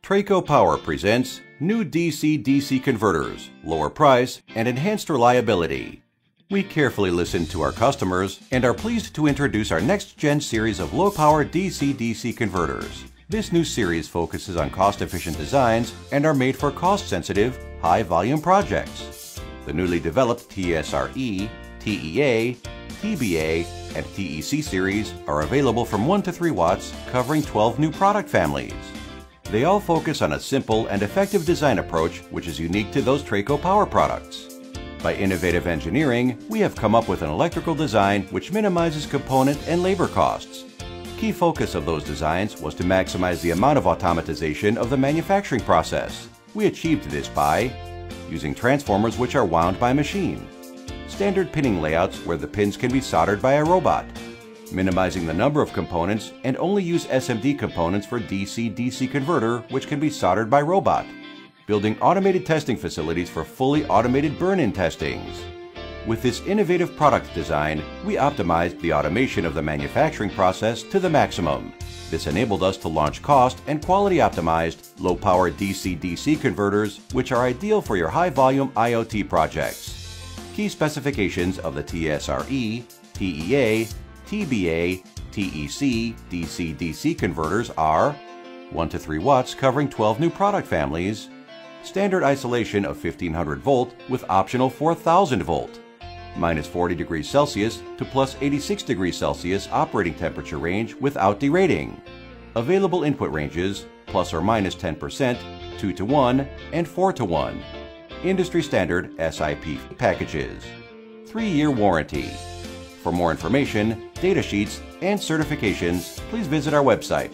TRACO Power presents new DC-DC converters, lower price, and enhanced reliability. We carefully listened to our customers and are pleased to introduce our next-gen series of low-power DC-DC converters. This new series focuses on cost-efficient designs and are made for cost-sensitive, high-volume projects. The newly developed TSR-E, TEA, TBA, and TEC series are available from 1 to 3 watts, covering 12 new product families. They all focus on a simple and effective design approach which is unique to those TRACO Power products. By innovative engineering, we have come up with an electrical design which minimizes component and labor costs. Key focus of those designs was to maximize the amount of automatization of the manufacturing process. We achieved this by using transformers which are wound by machine, standard pinning layouts where the pins can be soldered by a robot, minimizing the number of components and only use SMD components for DC-DC converter which can be soldered by robot, building automated testing facilities for fully automated burn-in testings. With this innovative product design, we optimized the automation of the manufacturing process to the maximum. This enabled us to launch cost and quality optimized, low-power DC-DC converters which are ideal for your high-volume IoT projects. Key specifications of the TSR-E, TEA, TBA, TEC DC-DC converters are 1 to 3 watts covering 12 new product families, standard isolation of 1500 volt with optional 4000 volt, minus 40 degrees Celsius to plus 86 degrees Celsius operating temperature range without derating. Available input ranges plus or minus 10%, 2 to 1, and 4 to 1. Industry standard SIP packages. 3-year warranty. For more information, data sheets, and certifications, please visit our website